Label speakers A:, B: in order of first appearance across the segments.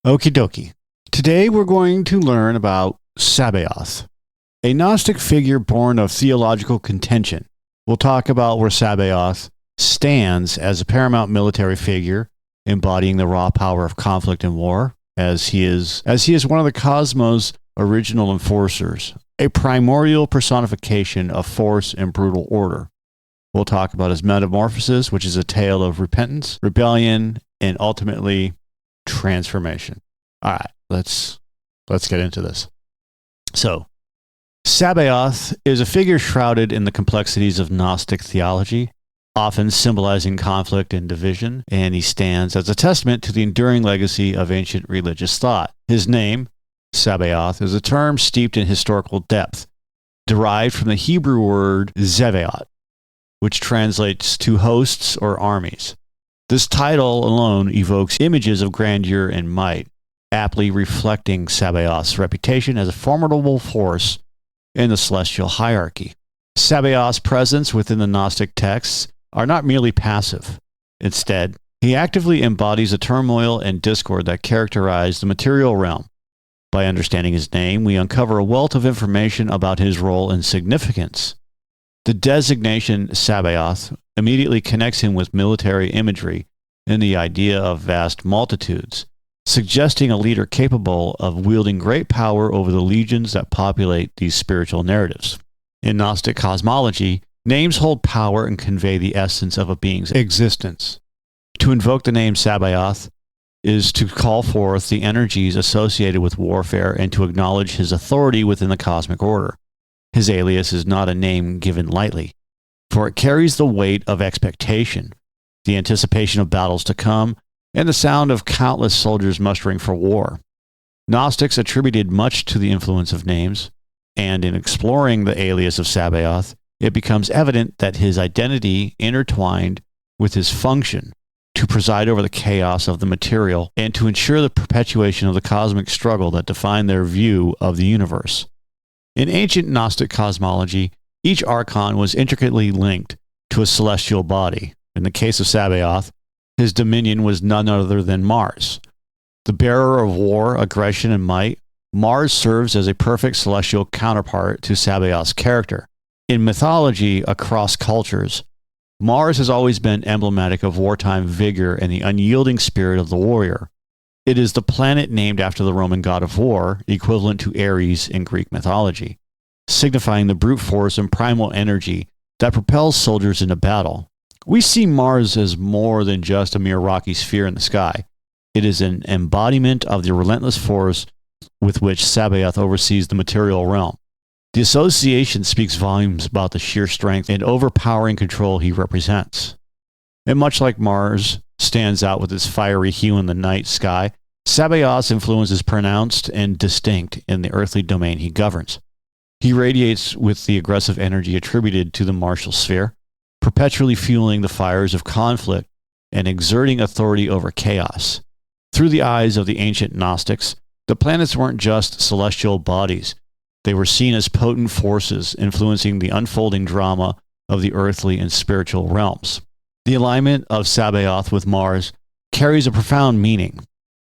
A: Okie dokie. Today we're going to learn about Sabaoth, a Gnostic figure born of theological contention. We'll talk about where Sabaoth stands as a paramount military figure, embodying the raw power of conflict and war, as he is one of the cosmos' original enforcers, a primordial personification of force and brutal order. We'll talk about his metamorphosis, which is a tale of repentance, rebellion, and ultimately transformation. All right, let's get into this. So, Sabaoth is a figure shrouded in the complexities of Gnostic theology, often symbolizing conflict and division, and he stands as a testament to the enduring legacy of ancient religious thought. His name, Sabaoth, is a term steeped in historical depth, derived from the Hebrew word Tzevaot, which translates to hosts or armies. This title alone evokes images of grandeur and might, aptly reflecting Sabaoth's reputation as a formidable force in the celestial hierarchy. Sabaoth's presence within the Gnostic texts are not merely passive. Instead, he actively embodies the turmoil and discord that characterize the material realm. By understanding his name, we uncover a wealth of information about his role and significance. The designation Sabaoth immediately connects him with military imagery and the idea of vast multitudes, suggesting a leader capable of wielding great power over the legions that populate these spiritual narratives. In Gnostic cosmology, names hold power and convey the essence of a being's existence. To invoke the name Sabaoth is to call forth the energies associated with warfare and to acknowledge his authority within the cosmic order. His alias is not a name given lightly, for it carries the weight of expectation, the anticipation of battles to come, and the sound of countless soldiers mustering for war. Gnostics attributed much to the influence of names, and in exploring the alias of Sabaoth, it becomes evident that his identity intertwined with his function to preside over the chaos of the material and to ensure the perpetuation of the cosmic struggle that defined their view of the universe. In ancient Gnostic cosmology, each Archon was intricately linked to a celestial body. In the case of Sabaoth, his dominion was none other than Mars. The bearer of war, aggression, and might, Mars serves as a perfect celestial counterpart to Sabaoth's character. In mythology across cultures, Mars has always been emblematic of wartime vigor and the unyielding spirit of the warrior. It is the planet named after the Roman god of war, equivalent to Ares in Greek mythology, signifying the brute force and primal energy that propels soldiers into battle. We see Mars as more than just a mere rocky sphere in the sky. It is an embodiment of the relentless force with which Sabaoth oversees the material realm. The association speaks volumes about the sheer strength and overpowering control he represents. And much like Mars stands out with its fiery hue in the night sky, Sabaoth's influence is pronounced and distinct in the earthly domain he governs. He radiates with the aggressive energy attributed to the martial sphere, perpetually fueling the fires of conflict and exerting authority over chaos. Through the eyes of the ancient Gnostics, the planets weren't just celestial bodies. They were seen as potent forces influencing the unfolding drama of the earthly and spiritual realms. The alignment of Sabaoth with Mars carries a profound meaning.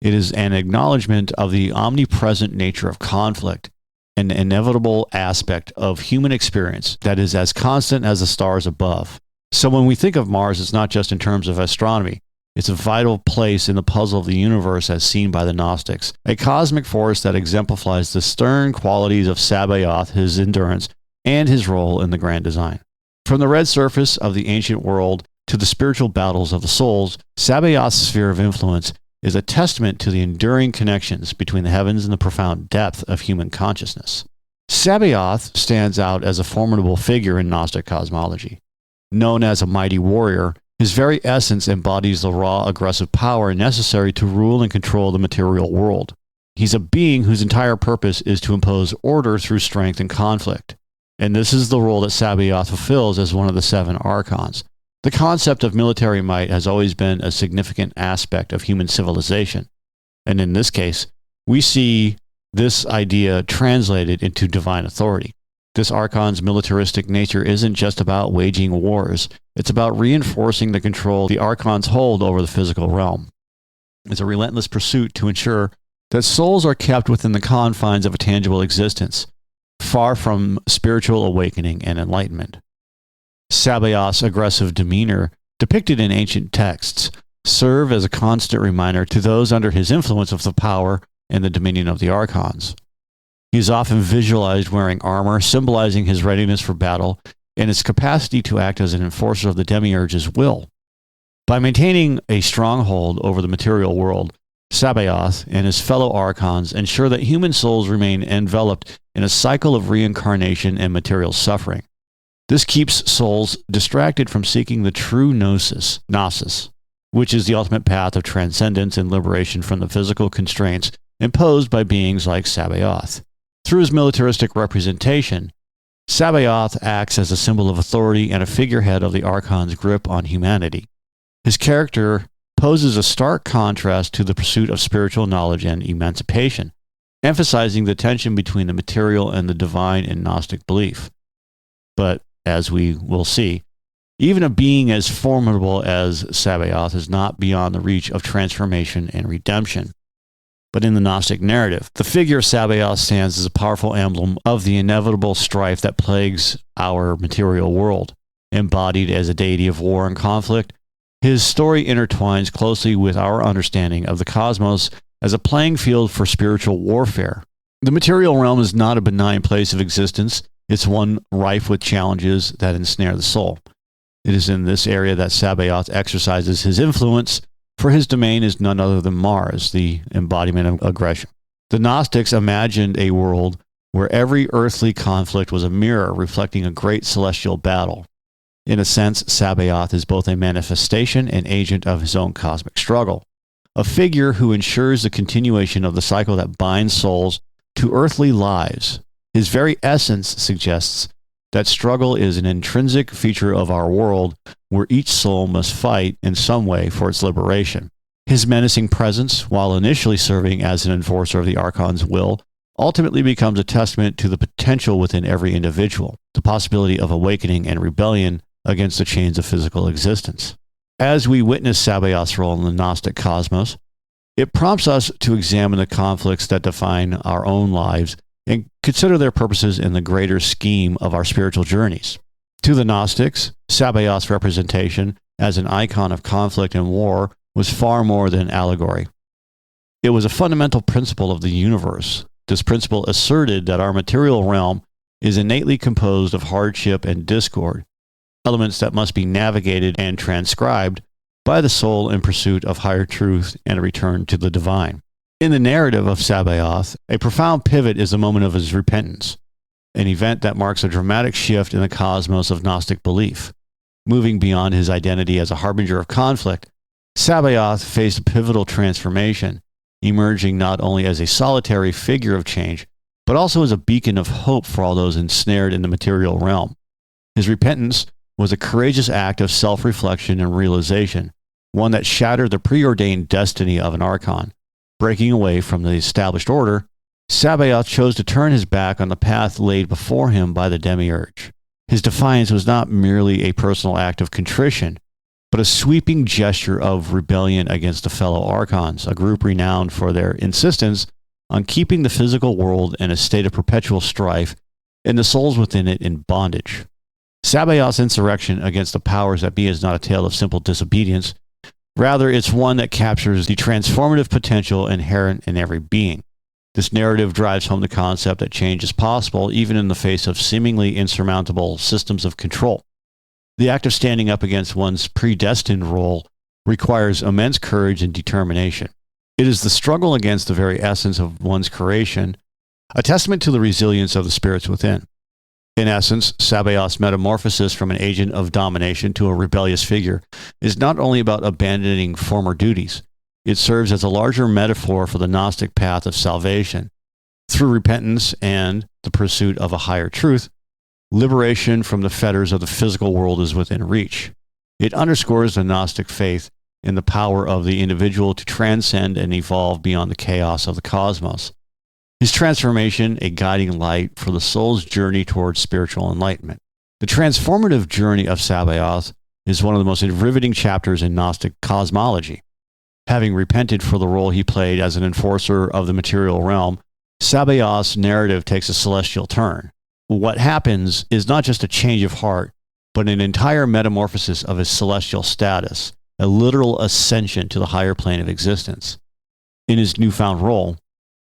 A: It is an acknowledgement of the omnipresent nature of conflict, an inevitable aspect of human experience that is as constant as the stars above. So when we think of Mars, it's not just in terms of astronomy. It's a vital place in the puzzle of the universe as seen by the Gnostics, a cosmic force that exemplifies the stern qualities of Sabaoth, his endurance, and his role in the grand design. From the red surface of the ancient world to the spiritual battles of the souls, Sabaoth's sphere of influence is a testament to the enduring connections between the heavens and the profound depth of human consciousness. Sabaoth stands out as a formidable figure in Gnostic cosmology. Known as a mighty warrior, his very essence embodies the raw, aggressive power necessary to rule and control the material world. He's a being whose entire purpose is to impose order through strength and conflict. And this is the role that Sabaoth fulfills as one of the 7 Archons. The concept of military might has always been a significant aspect of human civilization. And in this case, we see this idea translated into divine authority. This Archon's militaristic nature isn't just about waging wars. It's about reinforcing the control the Archons hold over the physical realm. is a relentless pursuit to ensure that souls are kept within the confines of a tangible existence, far from spiritual awakening and enlightenment. Sabaoth's aggressive demeanor, depicted in ancient texts, serve as a constant reminder to those under his influence of the power and the dominion of the Archons. He is often visualized wearing armor, symbolizing his readiness for battle and his capacity to act as an enforcer of the demiurge's will. By maintaining a stronghold over the material world, Sabaoth and his fellow Archons ensure that human souls remain enveloped in a cycle of reincarnation and material suffering. This keeps souls distracted from seeking the true gnosis, which is the ultimate path of transcendence and liberation from the physical constraints imposed by beings like Sabaoth. Through his militaristic representation, Sabaoth acts as a symbol of authority and a figurehead of the Archon's grip on humanity. His character poses a stark contrast to the pursuit of spiritual knowledge and emancipation, emphasizing the tension between the material and the divine in Gnostic belief. But, as we will see, even a being as formidable as Sabaoth is not beyond the reach of transformation and redemption. But in the Gnostic narrative, the figure of Sabaoth stands as a powerful emblem of the inevitable strife that plagues our material world. Embodied as a deity of war and conflict, his story intertwines closely with our understanding of the cosmos as a playing field for spiritual warfare. The material realm is not a benign place of existence. It's one rife with challenges that ensnare the soul. It is in this area that Sabaoth exercises his influence, for his domain is none other than Mars, the embodiment of aggression. The Gnostics imagined a world where every earthly conflict was a mirror reflecting a great celestial battle. In a sense, Sabaoth is both a manifestation and agent of his own cosmic struggle, a figure who ensures the continuation of the cycle that binds souls to earthly lives. His very essence suggests that struggle is an intrinsic feature of our world where each soul must fight in some way for its liberation. His menacing presence, while initially serving as an enforcer of the Archon's will, ultimately becomes a testament to the potential within every individual, the possibility of awakening and rebellion against the chains of physical existence. As we witness Sabaoth's role in the Gnostic cosmos, it prompts us to examine the conflicts that define our own lives and consider their purposes in the greater scheme of our spiritual journeys. To the Gnostics, Sabaoth's representation as an icon of conflict and war was far more than allegory. It was a fundamental principle of the universe. This principle asserted that our material realm is innately composed of hardship and discord, elements that must be navigated and transcribed by the soul in pursuit of higher truth and a return to the divine. In the narrative of Sabaoth, a profound pivot is the moment of his repentance, an event that marks a dramatic shift in the cosmos of Gnostic belief. Moving beyond his identity as a harbinger of conflict, Sabaoth faced a pivotal transformation, emerging not only as a solitary figure of change, but also as a beacon of hope for all those ensnared in the material realm. His repentance was a courageous act of self-reflection and realization, one that shattered the preordained destiny of an Archon. Breaking away from the established order, Sabaoth chose to turn his back on the path laid before him by the demiurge. His defiance was not merely a personal act of contrition, but a sweeping gesture of rebellion against the fellow Archons, a group renowned for their insistence on keeping the physical world in a state of perpetual strife and the souls within it in bondage. Sabaoth's insurrection against the powers that be is not a tale of simple disobedience. Rather, it's one that captures the transformative potential inherent in every being. This narrative drives home the concept that change is possible even in the face of seemingly insurmountable systems of control. The act of standing up against one's predestined role requires immense courage and determination. It is the struggle against the very essence of one's creation, a testament to the resilience of the spirits within. In essence, Sabaoth's metamorphosis from an agent of domination to a rebellious figure is not only about abandoning former duties, it serves as a larger metaphor for the Gnostic path of salvation. Through repentance and the pursuit of a higher truth, liberation from the fetters of the physical world is within reach. It underscores the Gnostic faith in the power of the individual to transcend and evolve beyond the chaos of the cosmos. His transformation, a guiding light for the soul's journey towards spiritual enlightenment. The transformative journey of Sabaoth is one of the most riveting chapters in Gnostic cosmology. Having repented for the role he played as an enforcer of the material realm, Sabaoth's narrative takes a celestial turn. What happens is not just a change of heart, but an entire metamorphosis of his celestial status, a literal ascension to the higher plane of existence. In his newfound role,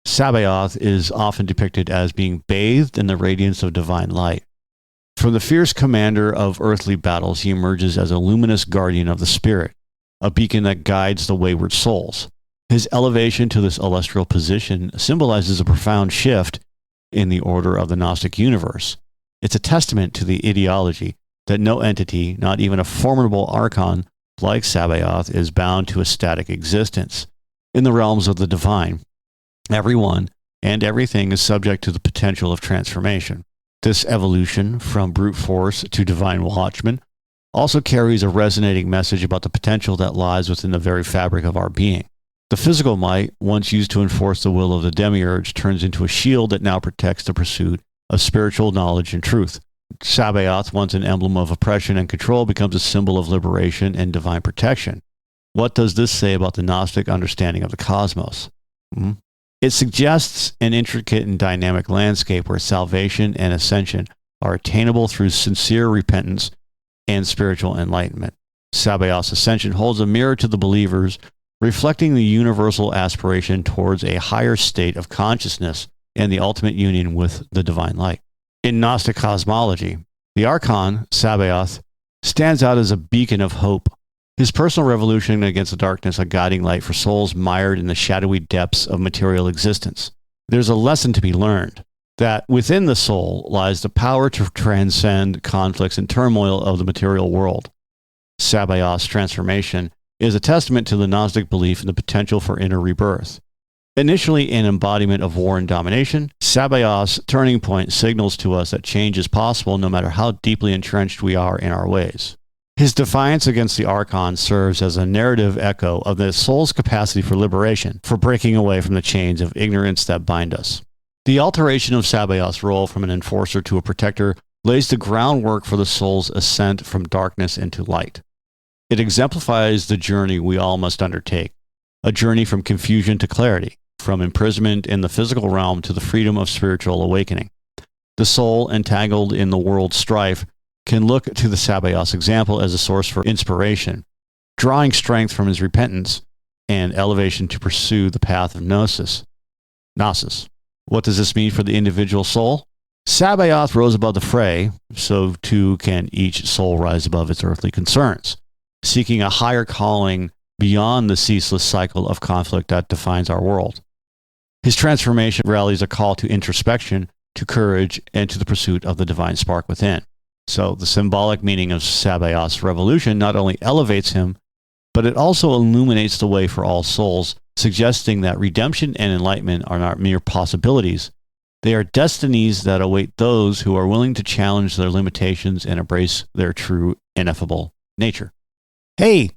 A: Sabaoth is often depicted as being bathed in the radiance of divine light. From the fierce commander of earthly battles, he emerges as a luminous guardian of the spirit, a beacon that guides the wayward souls. His elevation to this celestial position symbolizes a profound shift in the order of the Gnostic universe. It's a testament to the ideology that no entity, not even a formidable Archon like Sabaoth, is bound to a static existence. In the realms of the divine, everyone and everything is subject to the potential of transformation. This evolution from brute force to divine watchman also carries a resonating message about the potential that lies within the very fabric of our being. The physical might, once used to enforce the will of the demiurge, turns into a shield that now protects the pursuit of spiritual knowledge and truth. Sabaoth, once an emblem of oppression and control, becomes a symbol of liberation and divine protection. What does this say about the Gnostic understanding of the cosmos? It suggests an intricate and dynamic landscape where salvation and ascension are attainable through sincere repentance and spiritual enlightenment. Sabaoth's ascension holds a mirror to the believers, reflecting the universal aspiration towards a higher state of consciousness and the ultimate union with the divine light. In Gnostic cosmology, the Archon, Sabaoth, stands out as a beacon of hope. His personal revolution against the darkness, a guiding light for souls mired in the shadowy depths of material existence. There's a lesson to be learned, that within the soul lies the power to transcend conflicts and turmoil of the material world. Sabaoth's transformation is a testament to the Gnostic belief in the potential for inner rebirth. Initially an embodiment of war and domination, Sabaoth's turning point signals to us that change is possible no matter how deeply entrenched we are in our ways. His defiance against the Archon serves as a narrative echo of the soul's capacity for liberation, for breaking away from the chains of ignorance that bind us. The alteration of Sabaoth's role from an enforcer to a protector lays the groundwork for the soul's ascent from darkness into light. It exemplifies the journey we all must undertake, a journey from confusion to clarity, from imprisonment in the physical realm to the freedom of spiritual awakening. The soul, entangled in the world's strife, can look to the Sabaoth's example as a source for inspiration, drawing strength from his repentance and elevation to pursue the path of Gnosis. What does this mean for the individual soul? Sabaoth rose above the fray, so too can each soul rise above its earthly concerns, seeking a higher calling beyond the ceaseless cycle of conflict that defines our world. His transformation rallies a call to introspection, to courage, and to the pursuit of the divine spark within. So the symbolic meaning of Sabaoth's revolution not only elevates him, but it also illuminates the way for all souls, suggesting that redemption and enlightenment are not mere possibilities. They are destinies that await those who are willing to challenge their limitations and embrace their true, ineffable nature. Hey,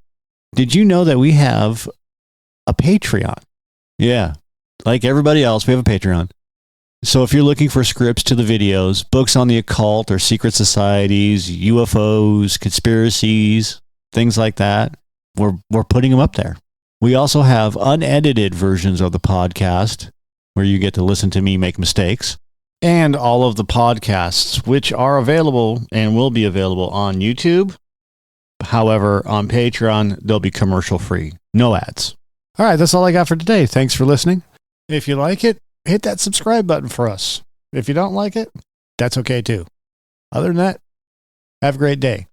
A: did you know that we have a Patreon? Yeah, like everybody else, we have a Patreon. So if you're looking for scripts to the videos, books on the occult or secret societies, UFOs, conspiracies, things like that, we're putting them up there. We also have unedited versions of the podcast where you get to listen to me make mistakes, and all of the podcasts, which are available and will be available on YouTube. However, on Patreon, they'll be commercial free. No ads. All right, that's all I got for today. Thanks for listening. If you like it, hit that subscribe button for us. If you don't like it, that's okay too. Other than that, have a great day.